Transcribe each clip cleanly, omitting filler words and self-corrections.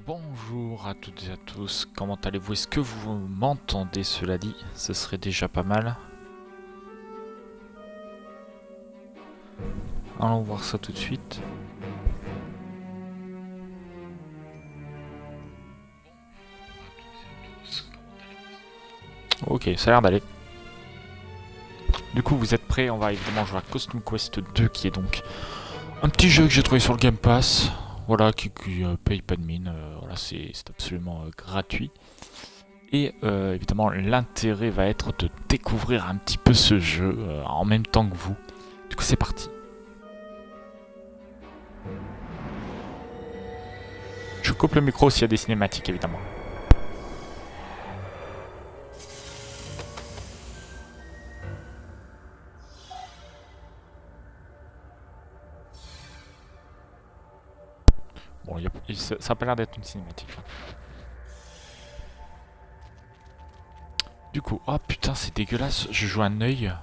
Bonjour à toutes et à tous, comment allez-vous? Est-ce que vous m'entendez, cela dit? Ce serait déjà pas mal. Allons voir ça tout de suite. Ok, ça a l'air d'aller. Du coup, vous êtes prêts? On va évidemment jouer à Costume Quest 2, qui est donc un petit jeu que j'ai trouvé sur le Game Pass. Voilà, qui paye pas de mine. Voilà, c'est absolument gratuit. Et évidemment, l'intérêt va être de découvrir un petit peu ce jeu en même temps que vous. Du coup, c'est parti. Je coupe le micro s'il y a des cinématiques, évidemment. Bon, ça a pas l'air d'être une cinématique. Hein. Du coup, oh putain, c'est dégueulasse. Je joue un œil.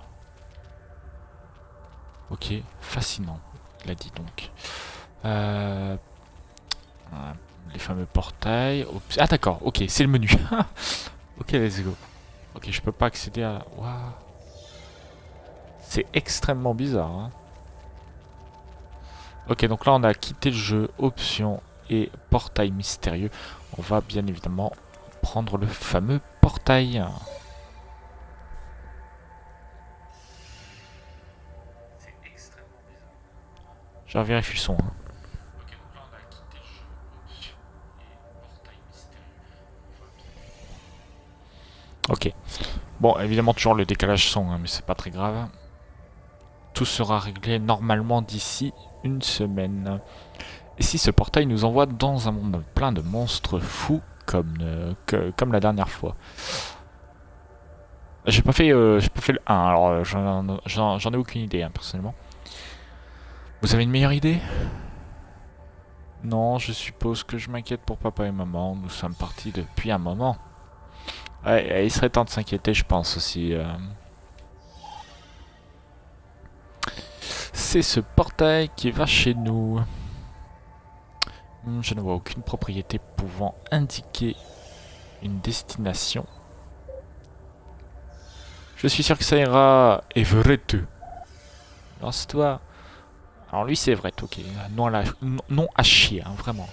Ok, fascinant. Il a dit donc. Euh, les fameux portails. Oups. Ah d'accord, ok, c'est le menu. Ok, let's go. Ok, je peux pas accéder à... Waouh. C'est extrêmement bizarre. Hein. Ok, donc là on a quitté le jeu, options et portail mystérieux. On va bien évidemment prendre le fameux portail. Je vérifie le son. Hein. Ok. Bon, évidemment toujours le décalage son, hein, mais c'est pas très grave. Tout sera réglé normalement d'ici une semaine. Et si ce portail nous envoie dans un monde plein de monstres fous comme la dernière fois. J'ai pas fait le 1, alors j'en ai aucune idée hein, personnellement. Vous avez une meilleure idée? Non, je suppose que je m'inquiète pour papa et maman. Nous sommes partis depuis un moment. Ouais, il serait temps de s'inquiéter, je pense aussi. C'est ce portail qui va chez nous. Je ne vois aucune propriété pouvant indiquer une destination. Je suis sûr que ça ira. Everett. Lance-toi. Alors lui c'est vrai, ok. Non à chier, hein, vraiment.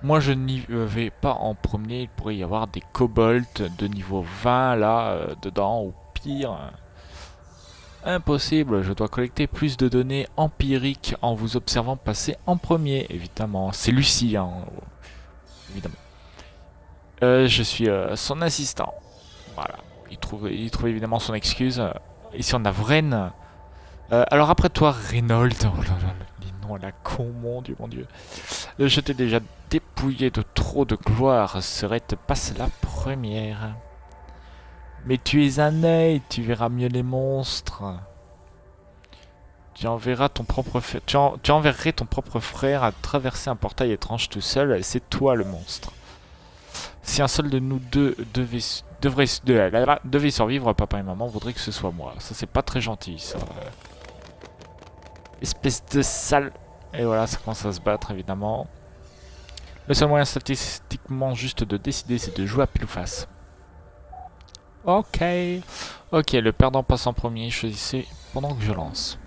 Moi je n'y vais pas en premier. Il pourrait y avoir des kobolds de niveau 20 là, dedans, ou pire. Impossible, je dois collecter plus de données empiriques en vous observant passer en premier, évidemment. C'est Lucie, hein, évidemment. Je suis son assistant. Voilà. Il trouve évidemment son excuse. Ici on a Vren. Alors après toi, Reynold. Oh là là, les noms à la con, mon dieu, mon dieu. Je t'ai déjà dépouillé de trop de gloire. Serait te passe la première. Mais tu es un œil, tu verras mieux les monstres. Tu enverrais ton propre frère à traverser un portail étrange tout seul. C'est toi le monstre. Si un seul de nous deux devait survivre, papa et maman voudraient que ce soit moi. Ça, c'est pas très gentil, ça. Espèce de sale. Et voilà, ça commence à se battre, évidemment. Le seul moyen statistiquement juste de décider, c'est de jouer à pile ou face. Ok. Ok, le perdant passe en premier. Choisissez pendant que je lance.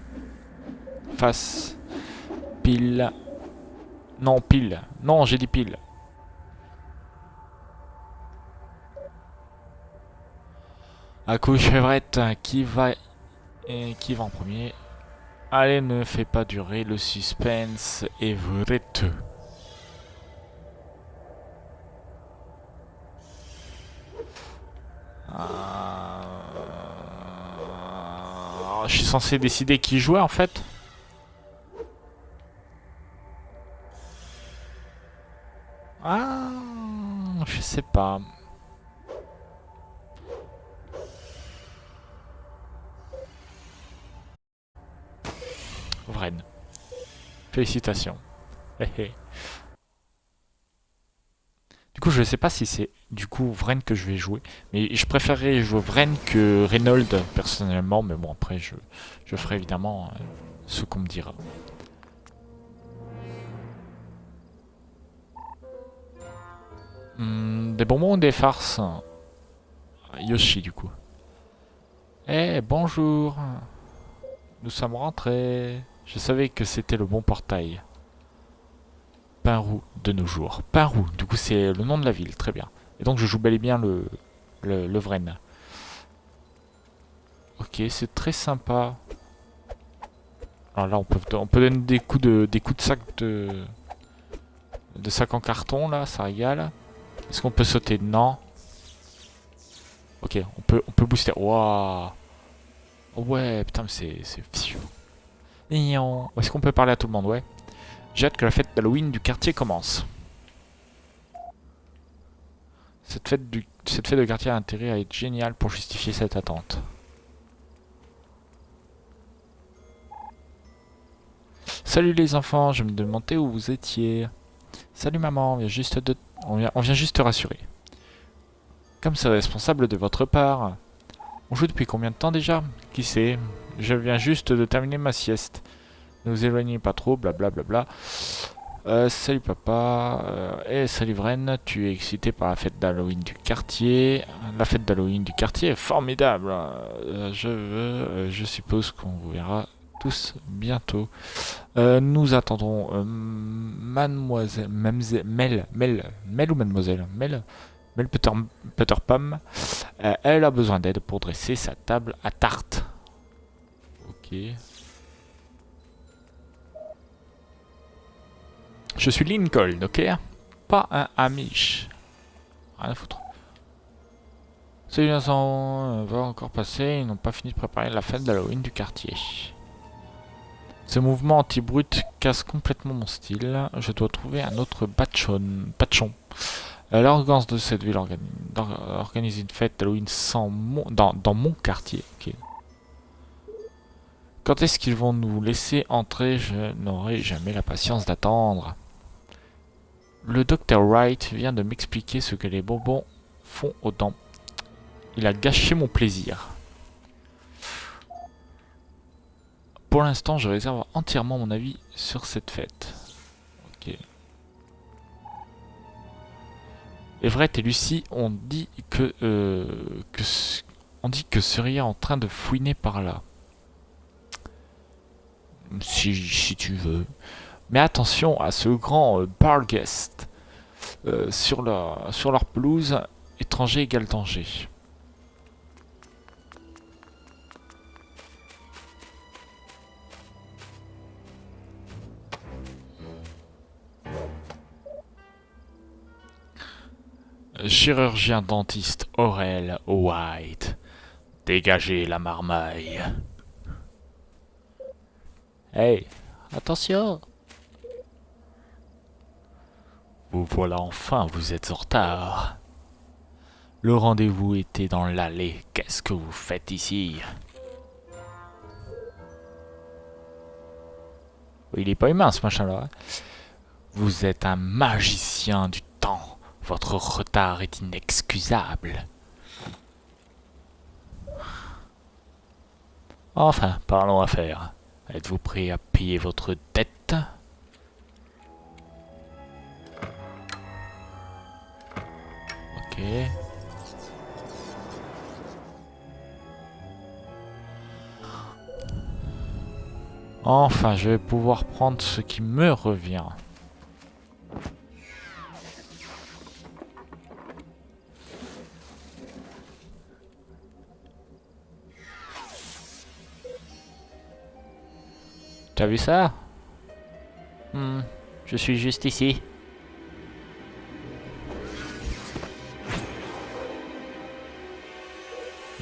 Face. Pile. Non, pile. Non, j'ai dit pile. À coup chevrette, qui va en premier? Allez, ne fais pas durer le suspense, Everett. Je suis censé décider qui jouait en fait. Ah, je sais pas. Vren. Félicitations. Du coup, je sais pas si c'est du coup Vren que je vais jouer. Mais je préférerais jouer Vren que Reynold personnellement. Mais bon, après, je ferai évidemment ce qu'on me dira. Des bonbons ou des farces? Yoshi du coup. Eh, bonjour. Nous sommes rentrés. Je savais que c'était le bon portail. Pinrou de nos jours. Pinrou, du coup c'est le nom de la ville, très bien. Et donc je joue bel et bien le Vren. Ok, c'est très sympa. Alors là on peut donner des coups de sac de sac en carton là, ça régale. Est-ce qu'on peut sauter? Non. Ok, on peut booster. Waouh. Ouais, putain, mais c'est. Est-ce qu'on peut parler à tout le monde? Ouais. J'ai hâte que la fête d'Halloween du quartier commence. Cette fête de quartier a intérêt à être géniale pour justifier cette attente. Salut les enfants, je me demandais où vous étiez. Salut maman, on vient juste te rassurer. Comme c'est responsable de votre part. On joue depuis combien de temps déjà? Qui sait? Je viens juste de terminer ma sieste. Ne vous éloignez pas trop, blablabla. Salut papa. Salut Vren, tu es excité par la fête d'Halloween du quartier. La fête d'Halloween du quartier est formidable. Je suppose qu'on vous verra tous bientôt. Nous attendons mademoiselle, Mel ou mademoiselle Mel Peter Pam. Elle a besoin d'aide pour dresser sa table à tarte. Ok. Je suis Lincoln, ok? Pas un Amish. Rien à foutre. Ces enfants va encore passer, ils n'ont pas fini de préparer la fête d'Halloween du quartier. Ce mouvement anti-brut casse complètement mon style. Je dois trouver un autre patchon. L'arrogance de cette ville organise une fête d'Halloween dans mon quartier. Okay. Quand est-ce qu'ils vont nous laisser entrer? Je n'aurai jamais la patience d'attendre. Le Dr Wright vient de m'expliquer ce que les bonbons font aux dents. Il a gâché mon plaisir. Pour l'instant, je réserve entièrement mon avis sur cette fête. Ok. Everett et Lucie ont dit on dit que seriez en train de fouiner par là. Si tu veux. Mais attention à ce grand Barghest. Sur leur pelouse, étranger égale danger. Chirurgien dentiste Aurel White. Dégagez la marmaille. Hey, attention. Vous voilà enfin, vous êtes en retard. Le rendez-vous était dans l'allée. Qu'est-ce que vous faites ici? Il est pas humain ce machin-là. Hein. Vous êtes un magicien du temps. Votre retard est inexcusable. Enfin, parlons affaires. Êtes-vous prêt à payer votre dette? Ok. Enfin, je vais pouvoir prendre ce qui me revient. T'as vu ça? Je suis juste ici.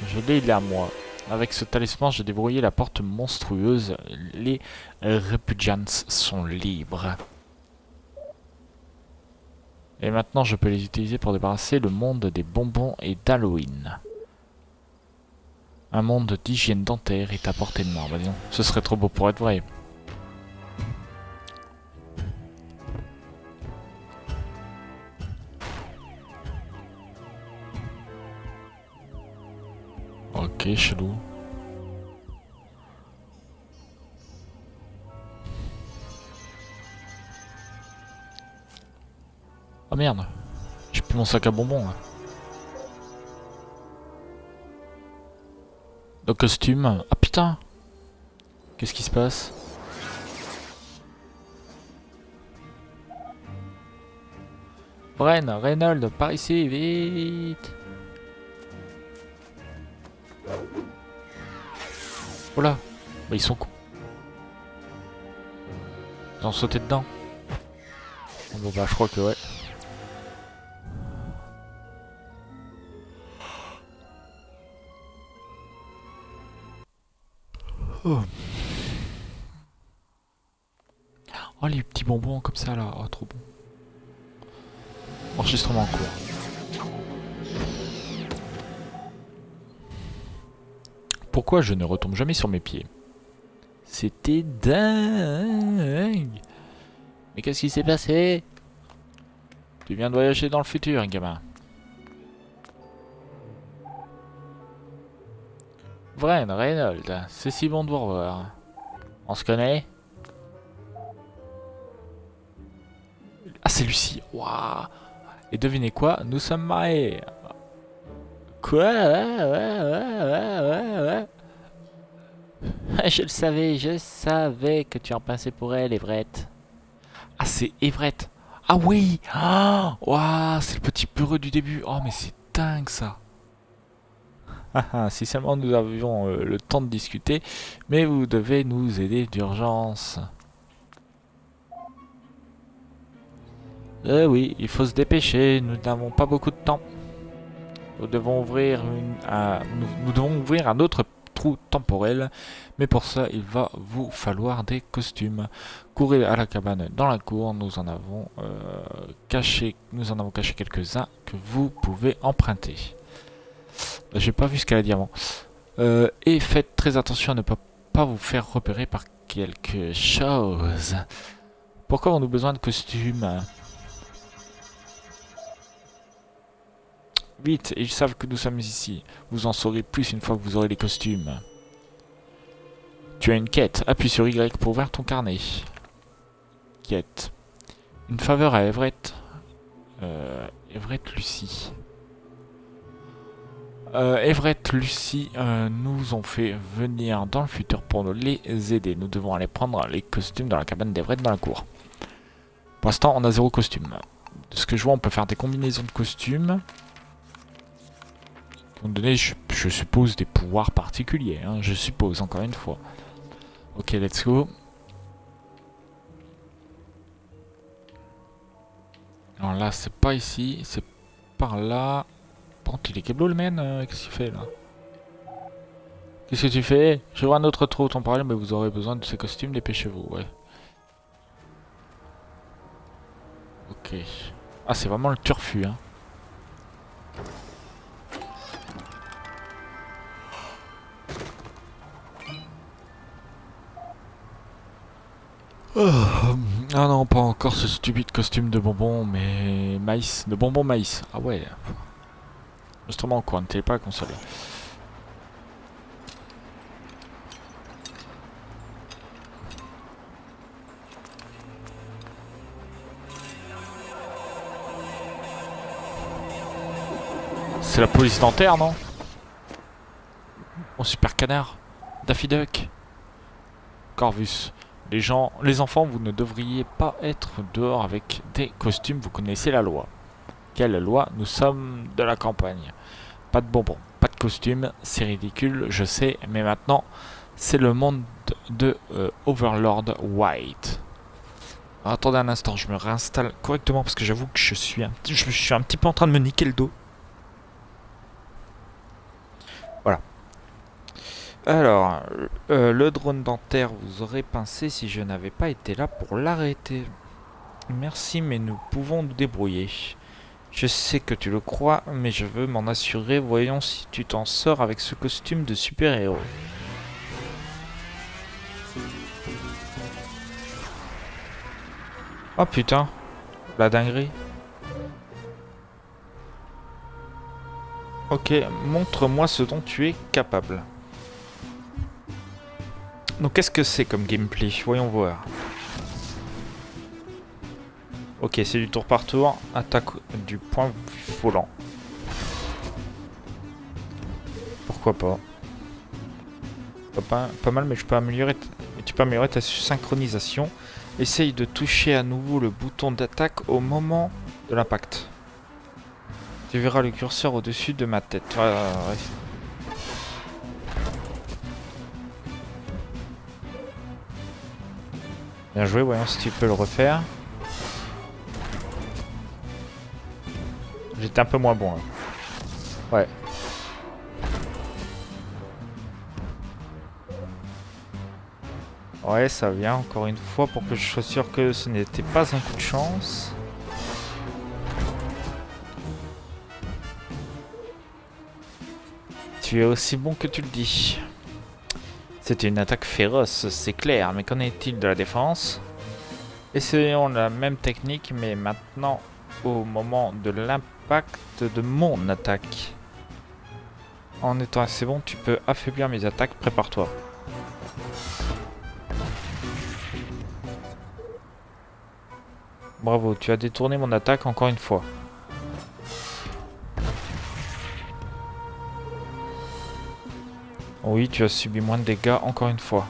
Je l'ai là, moi. Avec ce talisman, j'ai débrouillé la porte monstrueuse. Les Repudians sont libres. Et maintenant, je peux les utiliser pour débarrasser le monde des bonbons et d'Halloween. Un monde d'hygiène dentaire est à portée de main. Bah disons, ce serait trop beau pour être vrai. Ok, chelou. Oh merde. Je peux mon sac à bonbons. Hein. Le costume. Ah putain. Qu'est-ce qui se passe? Bren, Reynolds, par ici, vite. Oh là. Bah ils sont cons. Ils ont sauté dedans. Bon bah je crois que ouais. Oh. Oh les petits bonbons comme ça là, oh trop bon. Enregistrement en cours. Pourquoi je ne retombe jamais sur mes pieds? C'était dingue. Mais qu'est-ce qui s'est passé? Tu viens de voyager dans le futur, gamin. Vren, Reynolds, c'est si bon de vous revoir. On se connaît? Ah, c'est Lucie. Waouh. Et devinez quoi? Nous sommes mariés. Quoi? Ouais. Je le savais, je savais que tu en passais pour elle, Everett. Ah, c'est Everett. Ah oui. Ah, waouh, c'est le petit peureux du début. Oh, mais c'est dingue ça. Si seulement nous avions le temps de discuter, mais vous devez nous aider d'urgence. Oui, il faut se dépêcher, nous n'avons pas beaucoup de temps. Nous devons ouvrir nous devons ouvrir un autre trou temporel, mais pour ça, il va vous falloir des costumes. Courez à la cabane dans la cour, nous en avons caché quelques-uns que vous pouvez emprunter. J'ai pas vu ce qu'elle a dit avant. Et faites très attention à ne pas vous faire repérer par quelque chose. Pourquoi avons-nous besoin de costumes? Vite, ils savent que nous sommes ici. Vous en saurez plus une fois que vous aurez les costumes. Tu as une quête. Appuie sur Y pour ouvrir ton carnet. Quête. Une faveur à Everett. Everett Lucie. Everett Lucie nous ont fait venir dans le futur pour nous les aider. Nous devons aller prendre les costumes dans la cabane d'Everett dans la cour. Pour l'instant, on a 0 costume. De ce que je vois, on peut faire des combinaisons de costumes. Qui vont donner, je suppose, des pouvoirs particuliers. Hein, je suppose, encore une fois. Ok, let's go. Alors là, c'est pas ici, c'est par là. Par contre, il est Keblo le man, qu'est-ce qu'il fait là? Qu'est-ce que tu fais? Je vois un autre trou temporel, mais vous aurez besoin de ces costumes, dépêchez-vous, ouais. Ok. Ah, c'est vraiment le turfu, hein. Ah non, pas encore ce stupide costume de bonbon, mais maïs, de bonbon maïs. Ah ouais. Instrument quoi, ne pas la console. C'est la police dentaire, non? Oh, super canard. Daffy Duck. Corvus. Les enfants, vous ne devriez pas être dehors avec des costumes, vous connaissez la loi. Quelle loi? Nous sommes de la campagne. Pas de bonbons, pas de costumes, c'est ridicule, je sais, mais maintenant, c'est le monde de Overlord White. Alors, attendez un instant, je me réinstalle correctement parce que j'avoue que je suis un petit peu en train de me niquer le dos. Voilà. Alors, le drone dentaire vous aurait pincé si je n'avais pas été là pour l'arrêter. Merci, mais nous pouvons nous débrouiller. Je sais que tu le crois, mais je veux m'en assurer. Voyons si tu t'en sors avec ce costume de super-héros. Oh putain, la dinguerie. Ok, montre-moi ce dont tu es capable. Donc qu'est-ce que c'est comme gameplay? Voyons voir. Ok, c'est du tour par tour. Attaque du point volant. Pourquoi pas. Pas mal, mais je peux améliorer. Tu peux améliorer ta synchronisation. Essaye de toucher à nouveau le bouton d'attaque au moment de l'impact. Tu verras le curseur au-dessus de ma tête. Ouais. Bien joué, voyons si tu peux le refaire. J'étais un peu moins bon là. Ouais. Ouais, ça vient encore une fois pour que je sois sûr que ce n'était pas un coup de chance. Tu es aussi bon que tu le dis. C'était une attaque féroce, c'est clair, mais qu'en est-il de la défense? Essayons la même technique, mais maintenant au moment de l'impact de mon attaque. En étant assez bon, tu peux affaiblir mes attaques, prépare-toi. Bravo, tu as détourné mon attaque encore une fois. Oui, tu as subi moins de dégâts encore une fois.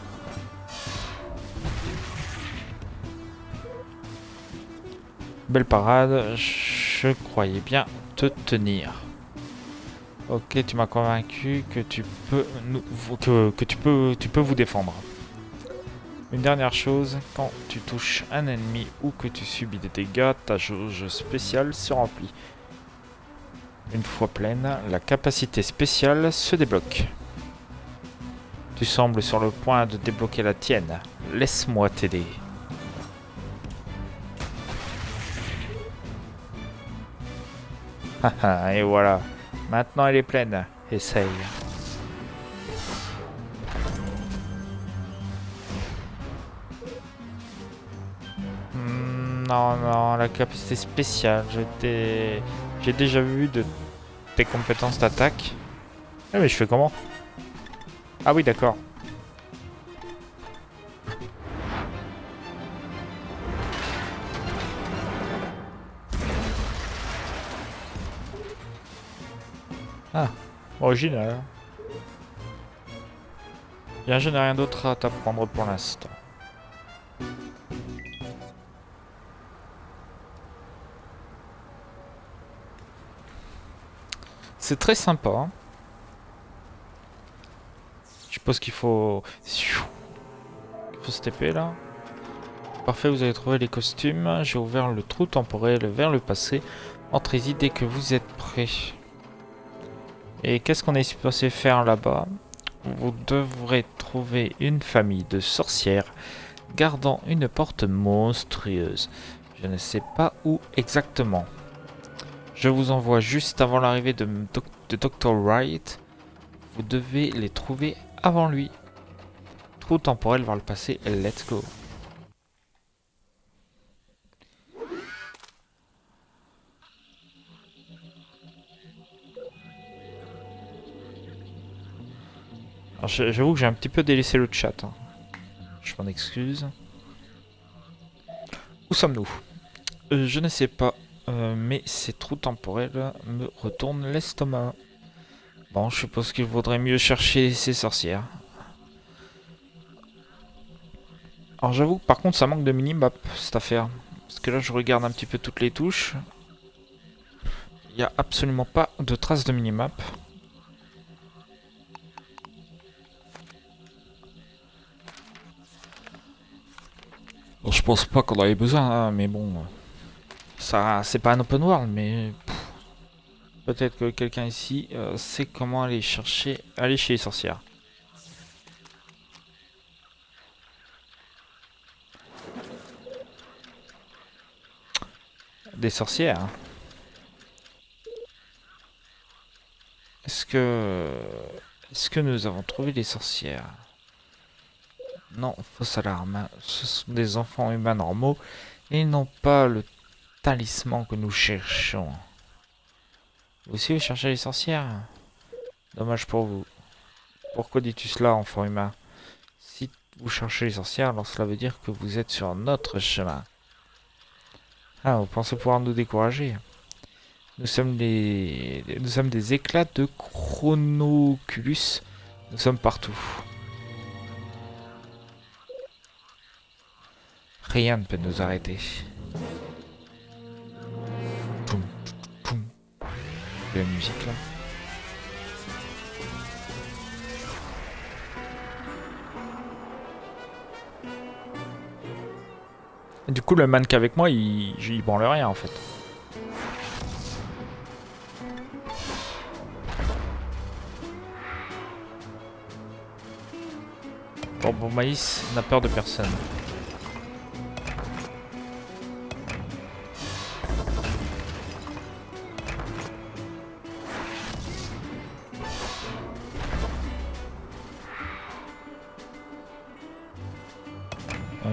Belle parade, je croyais bien te tenir. Ok, tu m'as convaincu que tu peux tu peux vous défendre. Une dernière chose, quand tu touches un ennemi ou que tu subis des dégâts, ta jauge spéciale se remplit. Une fois pleine, la capacité spéciale se débloque. Tu sembles sur le point de débloquer la tienne. Laisse-moi t'aider. Haha, et voilà. Maintenant elle est pleine. Essaye. Non, non, la capacité spéciale. J'ai déjà vu de tes compétences d'attaque. Ah mais je fais comment? Ah oui, d'accord. Ah, original. Bien, je n'ai rien d'autre à t'apprendre pour l'instant. C'est très sympa. Hein. Je suppose qu'il faut... Il faut se TP là. Parfait, vous avez trouvé les costumes. J'ai ouvert le trou temporel vers le passé. Entrez-y dès que vous êtes prêts. Et qu'est-ce qu'on est supposé faire là-bas? Vous devrez trouver une famille de sorcières gardant une porte monstrueuse. Je ne sais pas où exactement. Je vous envoie juste avant l'arrivée de Dr. Wright. Vous devez les trouver avant lui. Trou temporel vers le passé, let's go. J'avoue que j'ai un petit peu délaissé le chat. Hein. Je m'en excuse. Où sommes-nous? Je ne sais pas, mais ces trous temporels me retournent l'estomac. Bon, je suppose qu'il vaudrait mieux chercher ces sorcières. Alors j'avoue que par contre ça manque de minimap cette affaire. Parce que là je regarde un petit peu toutes les touches. Il n'y a absolument pas de traces de minimap. Bon, je pense pas qu'on en ait besoin, hein, mais bon... Ça, c'est pas un open world, mais... Peut-être que quelqu'un ici sait comment aller chez les sorcières. Des sorcières. Hein. Est-ce que nous avons trouvé les sorcières? Non, fausse alarme. Ce sont des enfants humains normaux et ils n'ont pas le talisman que nous cherchons. Vous aussi vous cherchez les sorcières? Dommage pour vous. Pourquoi dis-tu cela, enfant humain? Si vous cherchez les sorcières, alors cela veut dire que vous êtes sur notre chemin. Ah, vous pensez pouvoir nous décourager. Nous sommes des éclats de Chronoculus. Nous sommes partout. Rien ne peut nous arrêter. Poum, poum. De la musique là. Et du coup, le mannequin avec moi, il branle rien en fait. Bon, Maïs n'a peur de personne.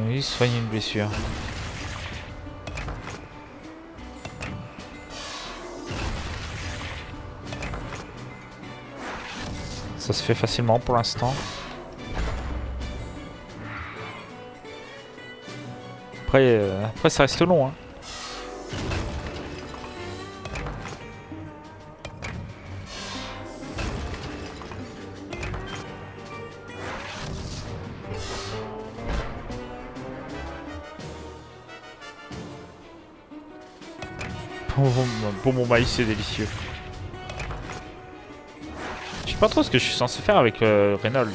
Oui, soigne une blessure. Ça se fait facilement pour l'instant. Après, ça reste long. Hein. Pour mon maïs, c'est délicieux. Je sais pas trop ce que je suis censé faire avec Reynolds.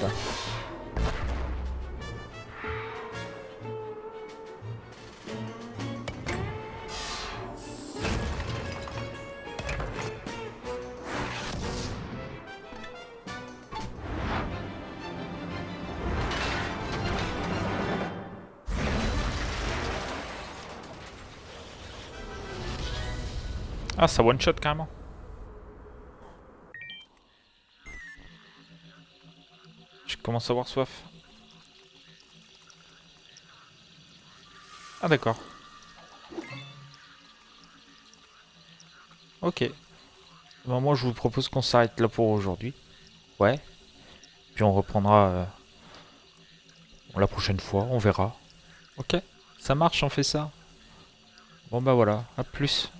Ah, ça one shot carrément. Je commence à avoir soif. Ah d'accord. Ok. Bon, moi je vous propose qu'on s'arrête là pour aujourd'hui. Ouais. Puis on reprendra la prochaine fois, on verra. Ok. Ça marche, on fait ça. Bon bah voilà, à plus.